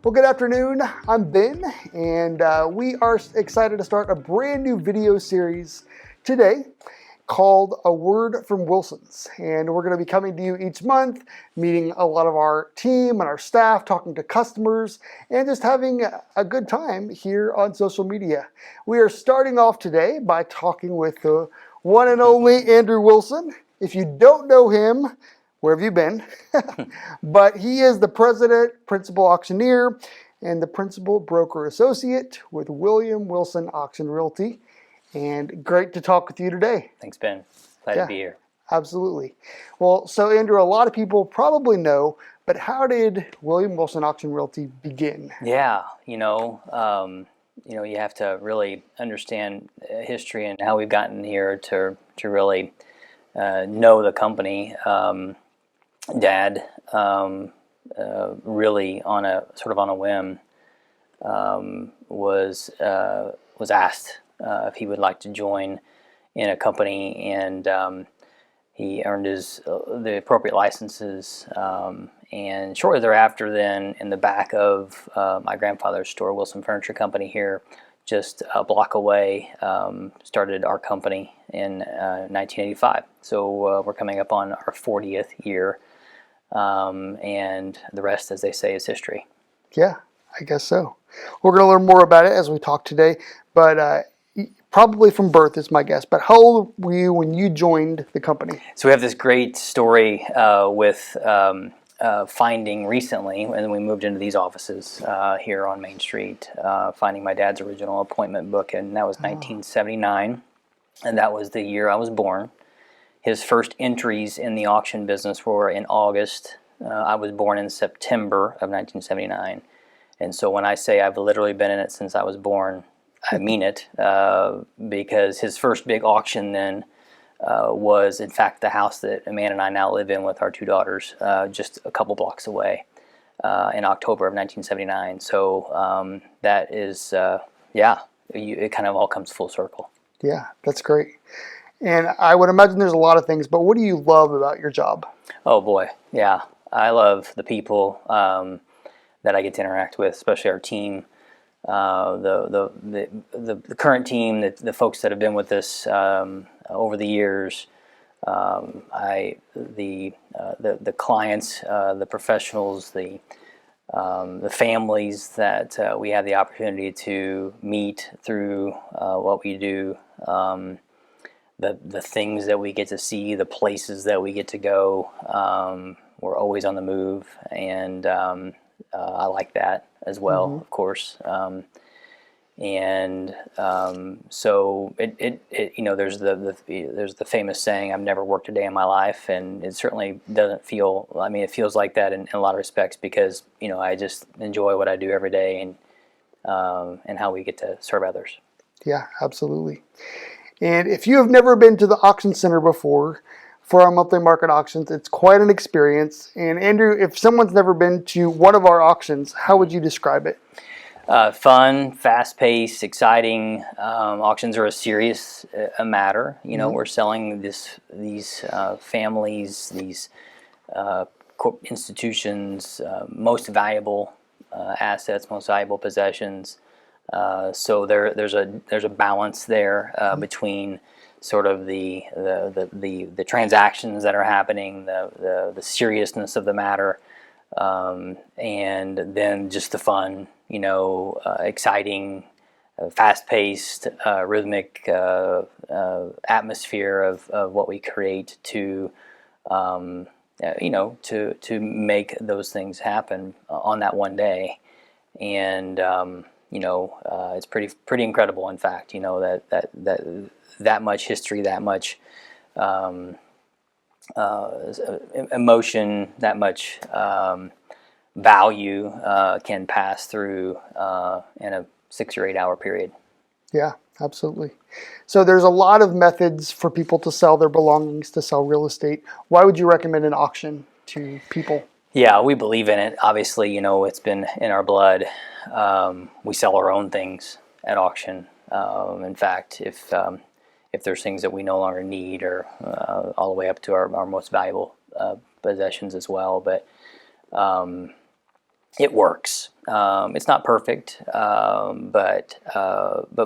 Well, good afternoon. I'm Ben, and we are excited to start a brand new video series today called A Word from Wilson's. And we're going to be coming to you each month, meeting a lot of our team and our staff, talking to customers, and just having a good time here on social media. We are starting off today by talking with the one and only Andrew Wilson. If you don't know him, where have you been? But he is the president, principal auctioneer, and the principal broker associate with William Wilson Auction Realty. And great to talk with you today. Thanks, Ben. Glad to be here. Absolutely. Well, so Andrew, a lot of people probably know, but how did William Wilson Auction Realty begin? Yeah, you have to really understand history and how we've gotten here to really know the company. Dad, really on a whim, was asked if he would like to join in a company, and he earned the appropriate licenses. And shortly thereafter, then in the back of my grandfather's store, Wilson Furniture Company here, just a block away, started our company in 1985. So we're coming up on our 40th year. And the rest, as they say, is history. Yeah, I guess so. We're going to learn more about it as we talk today, but probably from birth is my guess. But how old were you when you joined the company? So we have this great story with finding recently, when we moved into these offices here on Main Street, finding my dad's original appointment book, and that was 1979, and that was the year I was born. His first entries in the auction business were in August. I was born in September of 1979. And so when I say I've literally been in it since I was born, I mean it, because his first big auction then was, in fact, the house that Amanda and I now live in with our two daughters, just a couple blocks away, in October of 1979. So that is, it kind of all comes full circle. Yeah, that's great. And I would imagine there's a lot of things, but what do you love about your job? Oh boy, yeah. I love the people that I get to interact with, especially our team, the current team, the folks that have been with us over the years, the clients, the professionals, the families that we have the opportunity to meet through what we do. The things that we get to see, the places that we get to go. We're always on the move, and I like that as well, of course. So there's the famous saying, "I've never worked a day in my life," and it certainly doesn't feel. I mean, it feels like that in a lot of respects because I just enjoy what I do every day, and how we get to serve others. Yeah, absolutely. And if you have never been to the auction center before for our monthly market auctions, it's quite an experience. And Andrew, if someone's never been to one of our auctions, how would you describe it? Fun, fast-paced, exciting. Auctions are a serious matter. We're selling these families, these institutions, most valuable assets, most valuable possessions. So there's a balance there between sort of the transactions that are happening, the seriousness of the matter, and then just the fun, exciting, fast-paced, rhythmic atmosphere of what we create to make those things happen on that one day, and it's pretty incredible. In fact, that much history, that much emotion, that much value can pass through in a 6 or 8 hour period. Yeah, absolutely. So there's a lot of methods for people to sell their belongings, to sell real estate. Why would you recommend an auction to people? Yeah, we believe in it. Obviously, it's been in our blood. We sell our own things at auction. In fact, if there's things that we no longer need, or all the way up to our most valuable possessions as well. But it works. It's not perfect, but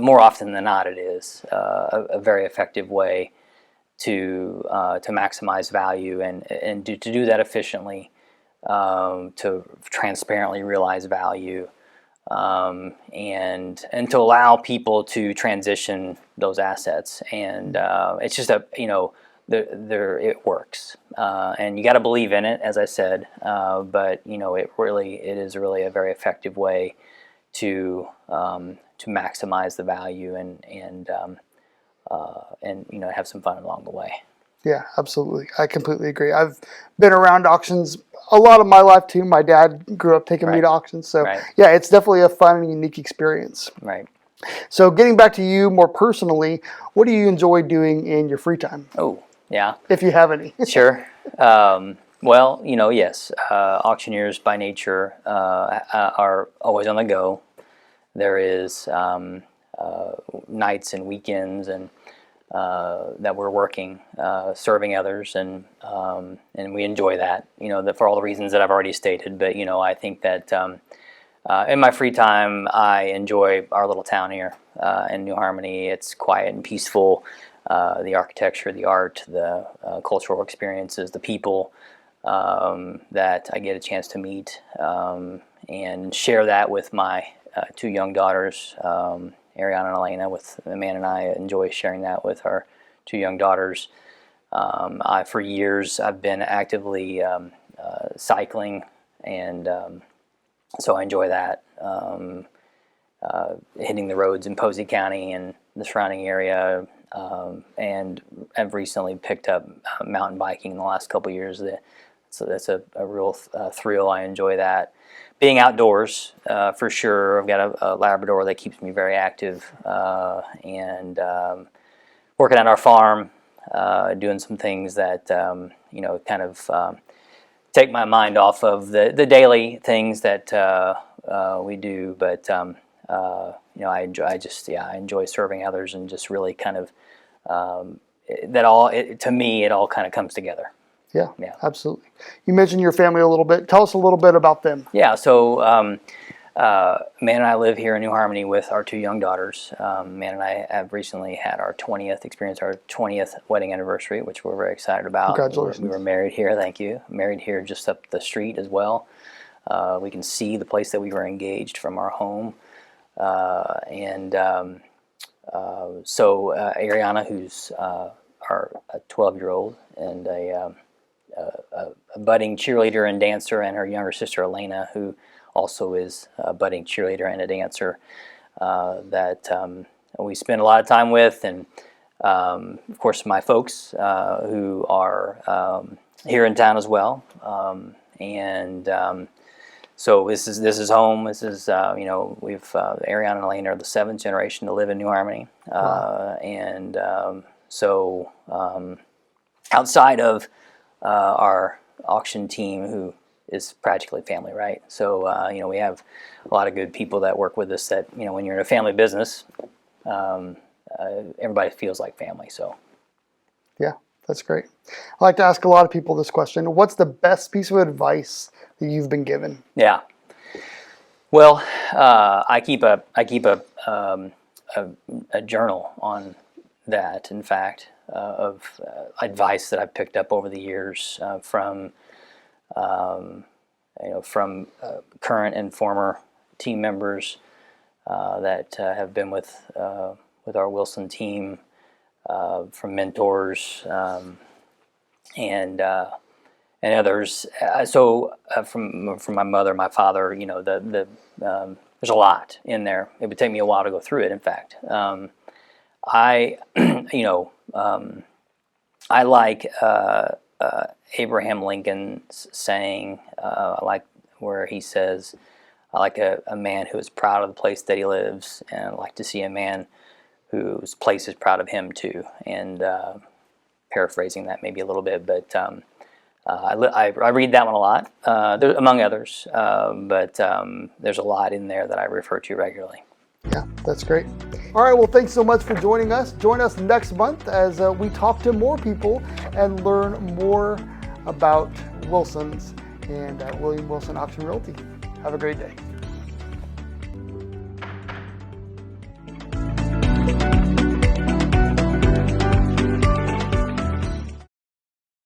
more often than not, it is a very effective way to maximize value and to do that efficiently, to transparently realize value, and to allow people to transition those assets. And it's just it works, and you got to believe in it, as I said. But it is really a very effective way to maximize the value and have some fun along the way. Yeah, absolutely. I completely agree. I've been around auctions a lot of my life too. My dad grew up taking me to auctions, so yeah, it's definitely a fun and unique experience. Right. So getting back to you more personally, what do you enjoy doing in your free time? Oh, yeah. If you have any. Sure. Well, yes, auctioneers by nature are always on the go. There is nights and weekends and that we're working, serving others, and we enjoy that. For all the reasons that I've already stated. But I think that in my free time, I enjoy our little town here in New Harmony. It's quiet and peaceful. The architecture, the art, the cultural experiences, the people that I get a chance to meet and share that with my two young daughters, Ariana and Elena. With Amanda and I enjoy sharing that with our two young daughters. For years, I've been actively cycling, and so I enjoy that. Hitting the roads in Posey County and the surrounding area, and I've recently picked up mountain biking in the last couple of years. So that's a real thrill. I enjoy that. Being outdoors, for sure. I've got a Labrador that keeps me very active, and working at our farm, doing some things that kind of take my mind off of the daily things that we do. But I enjoy serving others, and just really kind of to me it all kind of comes together. Yeah, absolutely. You mentioned your family a little bit. Tell us a little bit about them. Yeah, so Man and I live here in New Harmony with our two young daughters. Man and I have recently had our 20th wedding anniversary, which we're very excited about. Congratulations. We were married here, thank you. Married here just up the street as well. We can see the place that we were engaged from our home. So Ariana, who's our 12-year-old, and a budding cheerleader and dancer, and her younger sister Elena, who also is a budding cheerleader and a dancer, that we spend a lot of time with, and of course my folks who are here in town as well, so this is home. This is we've Ariana and Elena are the 7th generation to live in New Harmony. Wow. So outside of our auction team, who is practically family, right? So we have a lot of good people that work with us. That when you're in a family business, everybody feels like family. So yeah, that's great. I like to ask a lot of people this question: what's the best piece of advice that you've been given? Yeah. Well, I keep a journal on that. In fact, of advice that I've picked up over the years from current and former team members that have been with our Wilson team, from mentors and others. From my mother, my father, there's a lot in there. It would take me a while to go through it. In fact, I like Abraham Lincoln's saying, where he says, "I like a man who is proud of the place that he lives, and I like to see a man whose place is proud of him too." And paraphrasing that maybe a little bit, but I read that one a lot, among others, but there's a lot in there that I refer to regularly. Yeah, that's great. All right, well, thanks so much for joining us. Join us next month as we talk to more people and learn more about Wilson's and William Wilson Auction Realty. Have a great day.